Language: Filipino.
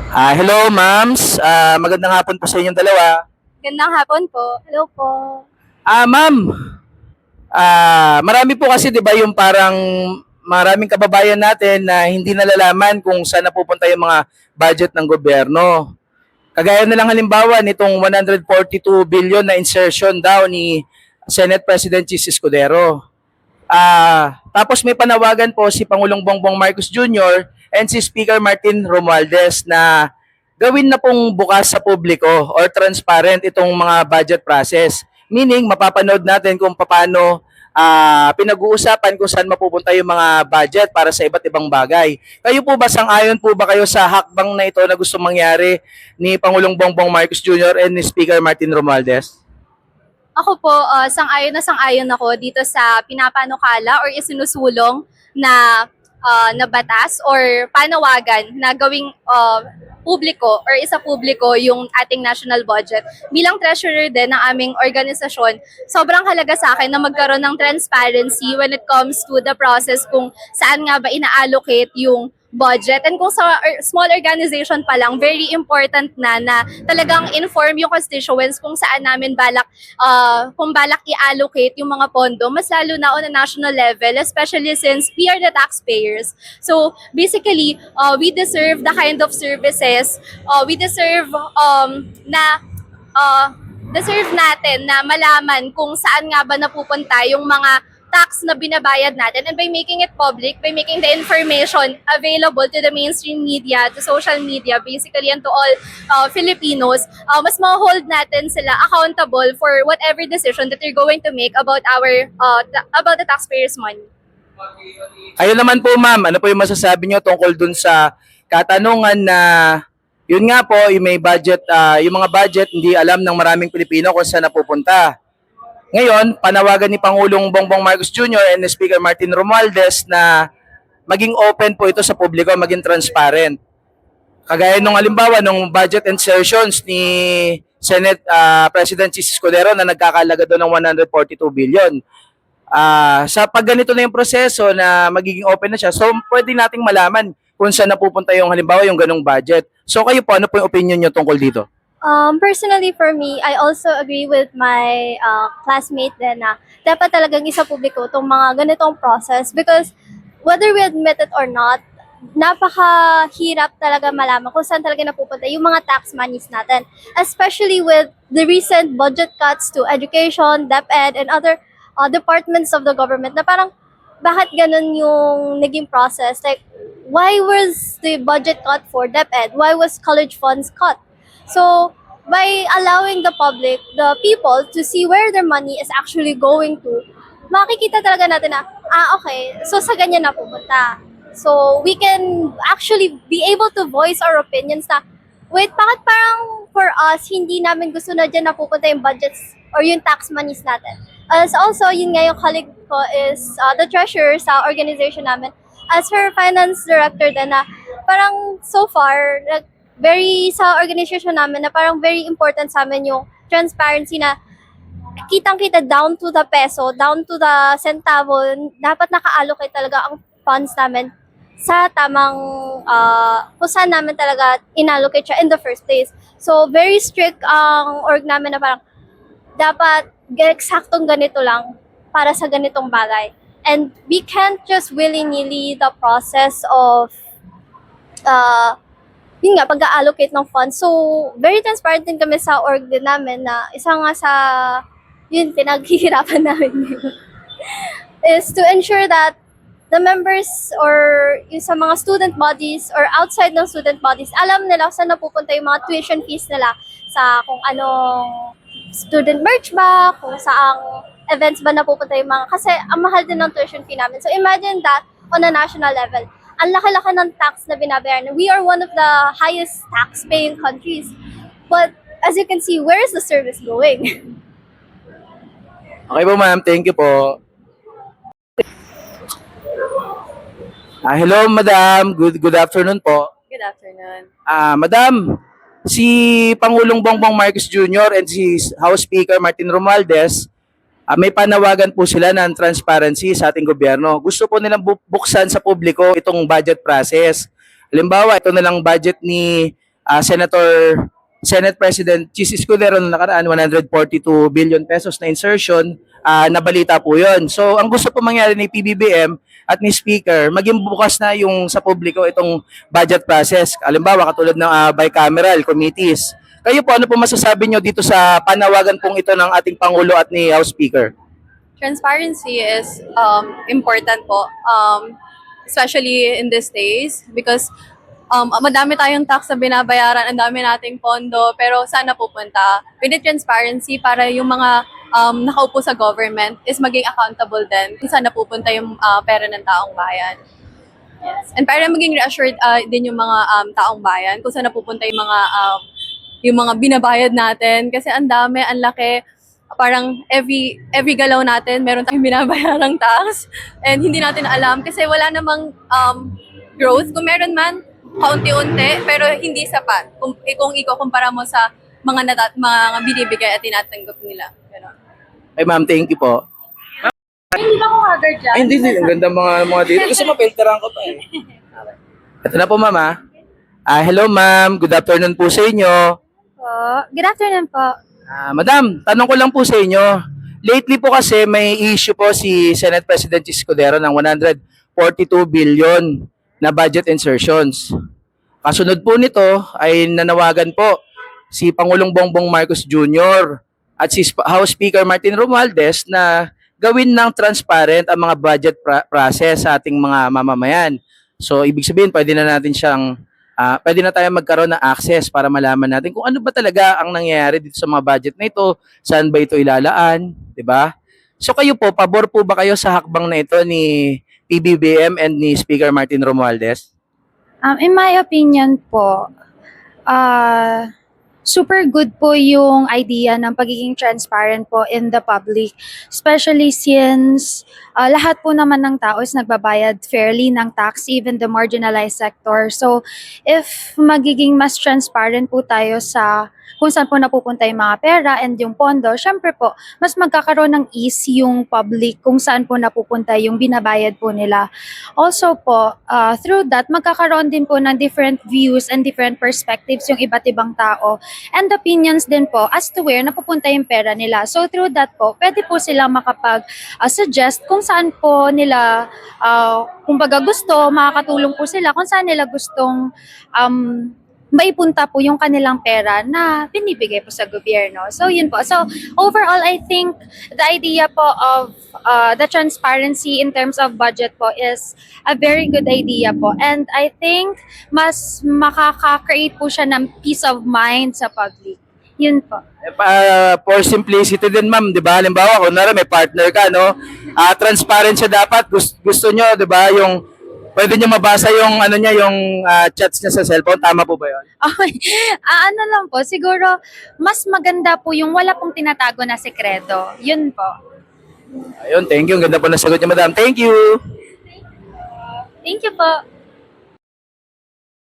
Hello, ma'ams. Magandang hapon po sa inyong dalawa. Gandang hapon po. Hello po. Ma'am, marami po kasi 'di ba yung parang maraming kababayan natin na hindi nalalaman kung saan napupunta yung mga budget ng gobyerno. Kagaya na lang halimbawa nitong 142 billion na insertion daw ni Senate President Chis Escudero. Tapos may panawagan po si Pangulong Bongbong Marcos Jr. and si Speaker Martin Romualdez na gawin na pong bukas sa publiko or transparent itong mga budget process. Meaning, mapapanood natin kung paano pinag-uusapan kung saan mapupunta yung mga budget para sa iba't ibang bagay. Kayo po ba, sang-ayon po ba kayo sa hakbang na ito na gusto mangyari ni Pangulong Bongbong Marcos Jr. and ni Speaker Martin Romualdez? Ako po, sang-ayon ako dito sa pinapanukala or isinusulong na batas or panawagan na gawing publiko or isa publiko yung ating national budget. Bilang treasurer din ng aming organisasyon, sobrang halaga sa akin na magkaroon ng transparency when it comes to the process kung saan nga ba ina-allocate yung budget. And kung sa small organization pa lang, very important na talagang inform yung constituents kung saan namin kung balak i-allocate yung mga pondo, mas lalo na on a national level, especially since we are the taxpayers. So basically, we deserve the kind of services, we deserve deserve natin na malaman kung saan nga ba napupunta yung mga tax na binabayad natin, and by making it public, by making the information available to the mainstream media, to social media, basically, and to all Filipinos, mas ma-hold natin sila accountable for whatever decision that they're going to make about about the taxpayers' money. Kayo naman po, ma'am, ano po yung masasabi nyo tungkol dun sa katanungan na yun nga po, yung may budget, yung mga budget, hindi alam ng maraming Pilipino kung saan napupunta. Ngayon, panawagan ni Pangulong Bongbong Marcos Jr. and Speaker Martin Romualdez na maging open po ito sa publiko, maging transparent. Kagaya nung halimbawa, nung budget insertions ni Senate President Chis Escudero na nagkakalaga doon ng 142 billion. Sa pag ganito na yung proseso na magiging open na siya, so pwede nating malaman kung saan napupunta yung halimbawa yung ganong budget. So kayo po, ano po yung opinion nyo tungkol dito? Personally for me, I also agree with my classmate din na dapat talagang isa publiko itong mga ganitong process, because whether we admit it or not, napakahirap talaga malaman kung saan talaga napupunta yung mga tax monies natin. Especially with the recent budget cuts to education, DepEd, and other departments of the government na parang bakit ganun yung naging process? Like, why was the budget cut for DepEd? Why was college funds cut? So, by allowing the public, the people, to see where their money is actually going to, makikita talaga natin na, okay, so sa ganyan na pupunta. So, we can actually be able to voice our opinions na, wait, bakit parang for us, hindi namin gusto na dyan napupunta yung budgets or yung tax monies natin. As also, yun nga yung colleague ko is the treasurer sa organization namin. As her finance director din na, parang so far, very sa organization namin na parang very important sa amin yung transparency na kitang-kita down to the peso, down to the centavo, dapat naka-allocate talaga ang funds namin sa tamang kung saan namin talaga inallocate siya in the first place. So, very strict ang org namin na parang dapat eksaktong ganito lang para sa ganitong bagay. And we can't just willy-nilly the process of yun nga, pag-allocate ng funds. So, very transparent din kami sa org din namin na isa nga sa, yun, pinaghihirapan namin is to ensure that the members or yung sa mga student bodies or outside ng student bodies, alam nila saan napupunta yung mga tuition fees nila sa kung anong student merch ba, kung saang events ba napupunta yung mga, kasi ang mahal din ng tuition fee namin. So, imagine that on a national level. Ang laki-laki ng tax na binabayaran. We are one of the highest tax-paying countries. But as you can see, where is the service going? Okay po, ma'am. Thank you po. Hello, madam. Good afternoon po. Good afternoon. Madam, si Pangulong Bongbong Marcos Jr. and si House Speaker Martin Romualdez, may panawagan po sila ng transparency sa ating gobyerno. Gusto po nilang buksan sa publiko itong budget process. Halimbawa, ito na lang budget ni Senate President Chis Escudero noong nakaraan, 142 billion pesos na insertion, nabalita po yun. So ang gusto po mangyari ni PBBM at ni Speaker, maging bukas na yung sa publiko itong budget process. Halimbawa, katulad ng bicameral committees. Kayo po, ano po masasabi nyo dito sa panawagan pong ito ng ating Pangulo at ni House Speaker? Transparency is important po, especially in these days because madami tayong tax na binabayaran, ang dami nating pondo, pero sana pupunta. We need transparency para yung mga nakaupo sa government is maging accountable din kung saan napupunta yung pera ng taong bayan. Yes. And para maging reassured din yung mga taong bayan kung saan napupunta yung mga binabayad natin kasi ang dami, ang laki. Parang every galaw natin meron tayong binabayarang tax and hindi natin alam kasi wala namang growth. Kung meron man, kaunti-unti, pero hindi sapat kung ikukumpara mo sa mga binibigay at tinatanggap nila. Ganun. Ay ma'am, thank you po. Hindi ba ako haggard dyan? Ay, hindi. Ang ganda mga dito. Gusto mo, filteran ko pa eh. Ito na po ma'am ha. Hello ma'am, good afternoon po sa inyo. Good afternoon po. Madam, tanong ko lang po sa inyo. Lately po kasi may issue po si Senate President Escudero ng 142 billion na budget insertions. Kasunod po nito ay nanawagan po si Pangulong Bongbong Marcos Jr. at si House Speaker Martin Romualdez na gawin ng transparent ang mga budget process sa ating mga mamamayan. So, ibig sabihin, pwede na tayo magkaroon ng access para malaman natin kung ano ba talaga ang nangyayari dito sa mga budget na ito, saan ba ito ilalaan, di ba? So kayo po, pabor po ba kayo sa hakbang na ito ni PBBM and ni Speaker Martin Romualdez? In my opinion po, super good po yung idea ng pagiging transparent po in the public. Especially since lahat po naman ng tao is nagbabayad fairly ng tax, even the marginalized sector. So, if magiging mas transparent po tayo sa kung saan po napupunta yung mga pera and yung pondo, syempre po, mas magkakaroon ng ease yung public kung saan po napupunta yung binabayad po nila. Also po, through that, magkakaroon din po ng different views and different perspectives yung iba't ibang tao and opinions din po as to where napupunta yung pera nila. So through that po, pwede po sila makapag-suggest kung saan po nila, kumbaga gusto, makakatulong po sila kung saan nila gustong maipunta po yung kanilang pera na binibigay po sa gobyerno. So yun po. So overall, I think the idea po of the transparency in terms of budget po is a very good idea po. And I think mas makaka-create po siya ng peace of mind sa public. Yun po. For simplicity din ma'am, di ba? Halimbawa, kung may partner ka, no? Transparent siya dapat. Gusto nyo, di ba? Yung pwede nyo mabasa yung yung chats niya sa cellphone. Tama po ba yun? Okay. Ano lang po, siguro mas maganda po yung wala pong tinatago na sekreto. Yun po. Ayun, thank you. Ang ganda po na sagot niyo, madam. Thank you. Thank you po.